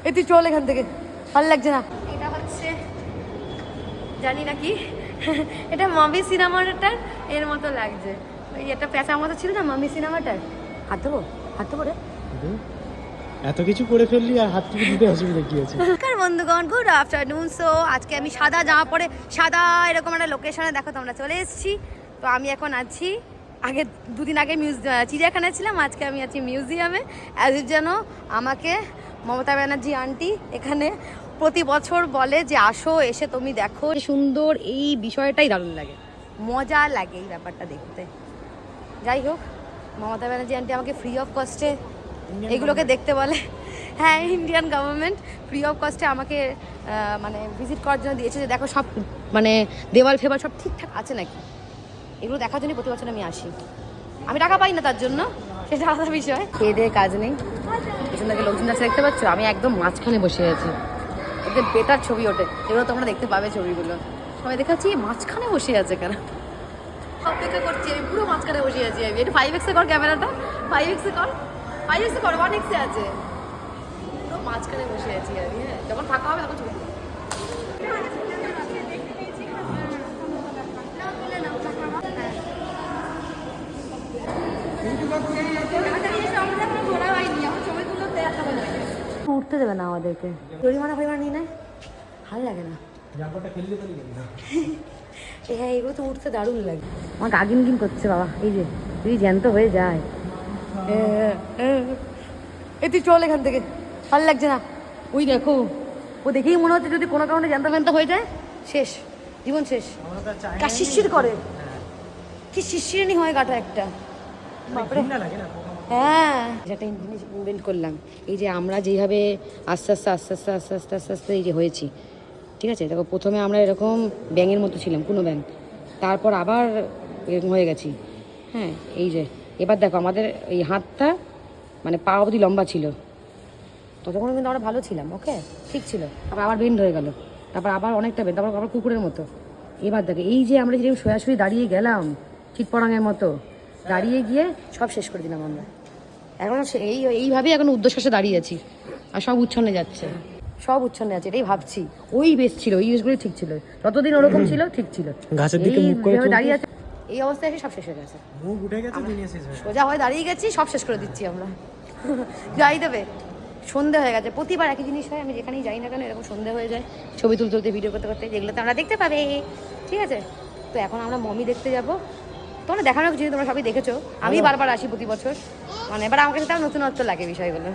এই তুই চল এখান থেকে, ভালো লাগছে না। এটা হচ্ছে জানি না কি, এটা মামি সিনেমাটার এর মতো লাগছে। ওই একটা পেঁচার মতো ছিল না মামি সিনেমাটার। হাত দেবো, হাত দেবো রে। এত কিছু করে ফেললি আর হাত থেকে দিতে অসুবিধা কি আছে? নমস্কার বন্ধুগণ, গুড আফটারনুন। সো আজকে আমি সাদা জামা পরে সাদা এরকম একটা লোকেশনে দেখো তোমরা চলে এসেছি। তো আমি এখন আছি, আগে দুদিন আগে চিড়িয়াখানায় ছিলাম, আজকে আমি আছি মিউজিয়ামে। অ্যাজ যেন আমাকে মমতা ব্যানার্জি আন্টি এখানে প্রতি বছর বলে যে আসো, এসে তুমি দেখো সুন্দর। এই বিষয়টাই দারুণ লাগে, মজা লাগে এই ব্যাপারটা দেখতে। যাই হোক, মমতা ব্যানার্জি আন্টি আমাকে ফ্রি অফ কস্টে এগুলোকে দেখতে বলে। হ্যাঁ, ইন্ডিয়ান গভর্নমেন্ট ফ্রি অফ কস্টে আমাকে মানে ভিজিট করার জন্য দিয়েছে, যে দেখো সব মানে দেওয়াল ফেওয়াল সব ঠিকঠাক আছে নাকি, এগুলো দেখার জন্য প্রতি বছর আমি আসি। আমি টাকা পাই না তার জন্য, সেটা আলাদা বিষয়। খেয়ে দিয়ে কাজ নেই, পেছন থেকে লোকজন আছে দেখতে পাচ্ছ, আমি একদম মাঝখানে বসে আছি। একদম বেটার ছবি ওঠে, এগুলো তোমরা দেখতে পাবে ছবিগুলো। সবাই দেখাচ্ছি মাঝখানে বসে আছে কেন, অপেক্ষা করছি আমি, পুরো মাঝখানে বসে আছি আমি। এটা 5x কর ক্যামেরাটা, 5x কর, 5x কর, 1x আছে, পুরো মাঝখানে বসে আছি আমি। হ্যাঁ, যখন ফাঁকা হবে তখন ছবি তুলবো। উঠতে দেবে না আমাদেরকে, জরিমানা ফরিমানা নিয়ে নেয়, ভালো লাগে না। হ্যাঁ, এগুলো তো উঠতে দারুণ লাগে। আমার গা গিন গিন করছে বাবা, এই যে তুই জ্যান্ত হয়ে যায়। এই তুই চল এখান থেকে, ভালো লাগছে না। ওই দেখো, ও দেখেই মনে হচ্ছে যদি কোনো কারণে জ্যান্ত ফ্যান্ত হয়ে যায়, শেষ, জীবন শেষ। গা শিরশির করে, কি শিরশিরানি হয় গাটা একটা। বাপরে, হ্যাঁ, একটা জিনিস ইনভেন্ট করলাম। এই যে আমরা যেইভাবে আস্তে আস্তে আস্তে আস্তে আস্তে আস্তে আস্তে আস্তে এই যে হয়েছি, ঠিক আছে? দেখো, প্রথমে আমরা এরকম ব্যাঙের মতো ছিলাম, কোনো ব্যাঙ, তারপর আবার এরকম হয়ে গেছি। হ্যাঁ, এই যে এবার দেখো আমাদের এই হাতটা মানে পা অবধি লম্বা ছিল, ততক্ষণ কিন্তু আমরা ভালো ছিলাম, ওকে ঠিক ছিল। তারপর আবার বেন্ড হয়ে গেল, তারপর আবার অনেকটা বেন্ড, তারপর আবার কুকুরের মতো। এবার দেখো এই যে আমরা যেরকম সোয়াশুই দাঁড়িয়ে গেলাম চিটপড়াঙের মতো, দাঁড়িয়ে গিয়ে সব শেষ করে দিলাম আমরা। এখন এইভাবেই এখন উদ্দেশ্যে দাঁড়িয়ে আছি, আর সব উচ্ছন্নে যাচ্ছে, সব উচ্ছন্নে আছে, এটাই ভাবছি। ওই বেশ ছিল, ওই জিনিসগুলোই ঠিক ছিল, যতদিন ওরকম ছিল ঠিক ছিল। গাছের দিকে মুখ করে দাঁড়িয়ে আছে, এই অবস্থায় এসে সব শেষ হয়ে গেছে, মুখ উঠে গেছে, দুনিয়া শেষ হয়ে গেছে। সোজা হয়ে দাঁড়িয়ে গেছি, সব শেষ করে দিচ্ছি আমরা। যাই দেবে, সন্ধে হয়ে গেছে, প্রতিবার একই জিনিস হয়, আমি যেখানেই যাই না কেন এরকম সন্ধে হয়ে যায়, ছবি তুলতে ভিডিও করতে করতে, যেগুলো তো আমরা দেখতে পাবে, ঠিক আছে? তো এখন আমরা মমি দেখতে যাবো। তোমরা দেখানোর জিনিস তোমরা সবই দেখেছো, আমি বারবার আসি প্রতি বছর, মানে এবার আমাকে সাথে নতুনত্ব লাগে বিষয়গুলো।